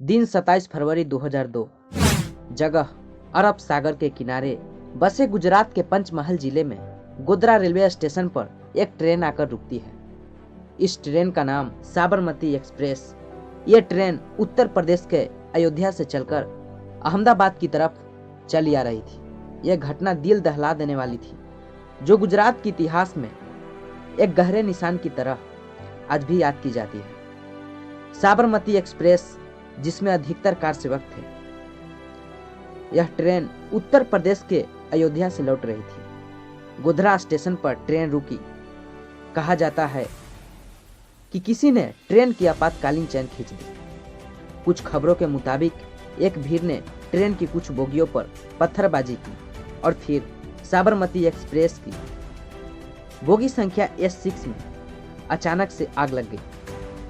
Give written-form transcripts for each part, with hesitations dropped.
दिन 27 फरवरी 2002। जगह अरब सागर के किनारे बसे गुजरात के पंचमहल जिले में गोधरा रेलवे स्टेशन पर एक ट्रेन आकर रुकती है। इस ट्रेन का नाम साबरमती एक्सप्रेस। ये ट्रेन उत्तर प्रदेश के अयोध्या से चलकर अहमदाबाद की तरफ चली आ रही थी। यह घटना दिल दहला देने वाली थी, जो गुजरात के इतिहास में एक गहरे निशान की तरह आज भी याद की जाती है। साबरमती एक्सप्रेस, जिसमें अधिकतर कार सेवक थे, यह ट्रेन उत्तर प्रदेश के अयोध्या से लौट रही थी। गोधरा स्टेशन पर ट्रेन रुकी। कहा जाता है कि किसी ने ट्रेन की आपातकालीन चेन खींच दी। कुछ खबरों के मुताबिक एक भीड़ ने ट्रेन की कुछ बोगियों पर पत्थरबाजी की और फिर साबरमती एक्सप्रेस की बोगी संख्या S6 में अचानक से आग लग गई।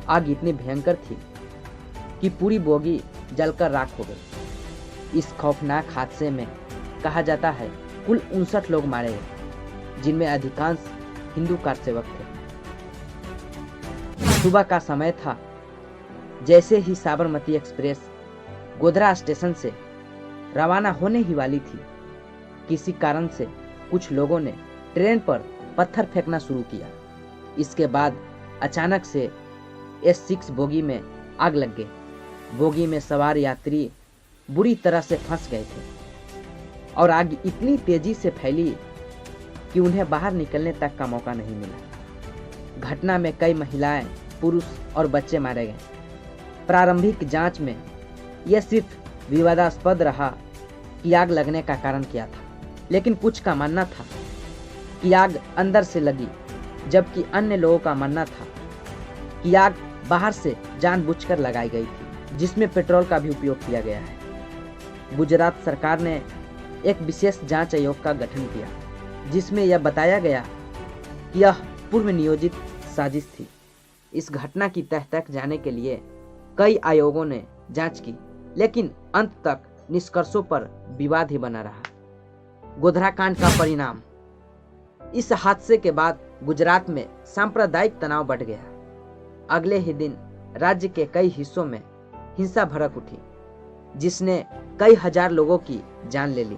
आग इतनी भयंकर थी कि पूरी बोगी जलकर राख हो गई। इस खौफनाक हादसे में कहा जाता है कुल 59 लोग मारे गए, जिनमें अधिकांश हिंदू कार सेवक थे। सुबह का समय था। जैसे ही साबरमती एक्सप्रेस गोधरा स्टेशन से रवाना होने ही वाली थी, किसी कारण से कुछ लोगों ने ट्रेन पर पत्थर फेंकना शुरू किया। इसके बाद अचानक से S6 बोगी में आग लग गई। बोगी में सवार यात्री बुरी तरह से फंस गए थे और आग इतनी तेजी से फैली कि उन्हें बाहर निकलने तक का मौका नहीं मिला। घटना में कई महिलाएं, पुरुष और बच्चे मारे गए। प्रारंभिक जांच में यह सिर्फ विवादास्पद रहा कि आग लगने का कारण क्या था, लेकिन कुछ का मानना था कि आग अंदर से लगी, जबकि अन्य लोगों का मानना था कि आग बाहर से जानबूझकर लगाई गई थी, जिसमें पेट्रोल का भी उपयोग किया गया है। गुजरात सरकार ने एक विशेष जांच आयोग का गठन किया, जिसमें यह बताया गया कि यह पूर्व नियोजित साजिश थी। इस घटना की तह तक जाने के लिए कई आयोगों ने जांच की, लेकिन अंत तक निष्कर्षों पर विवाद ही बना रहा। गोधरा कांड का परिणाम। इस हादसे के बाद गुजरात में सांप्रदायिक तनाव बढ़ गया। अगले ही दिन राज्य के कई हिस्सों में हिंसा भड़क उठी, जिसने कई हजार लोगों की जान ले ली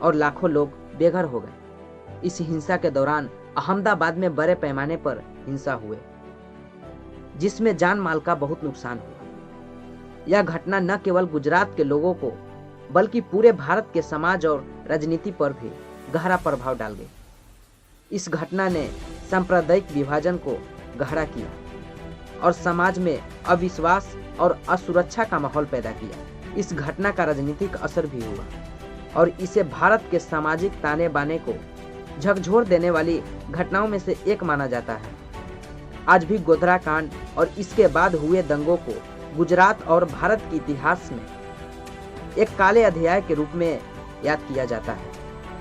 और लाखों लोग बेघर हो गए। इस हिंसा के दौरान अहमदाबाद में बड़े पैमाने पर हिंसा हुए, जिसमें जान माल का बहुत नुकसान हुआ। यह घटना न केवल गुजरात के लोगों को बल्कि पूरे भारत के समाज और राजनीति पर भी गहरा प्रभाव डाल गई। इस घटना ने सांप्रदायिक विभाजन को गहरा किया और समाज में अविश्वास और असुरक्षा का माहौल पैदा किया। इस घटना का राजनीतिक असर भी हुआ और इसे भारत के सामाजिक ताने बाने को झकझोर देने वाली घटनाओं में से एक माना जाता है। आज भी गोधरा कांड और इसके बाद हुए दंगों को गुजरात और भारत के इतिहास में एक काले अध्याय के रूप में याद किया जाता है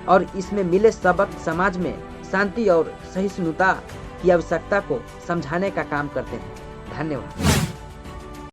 और इसमें मिले सबक समाज में शांति और सहिष्णुता की आवश्यकता को समझाने का काम करते हैं। धन्यवाद।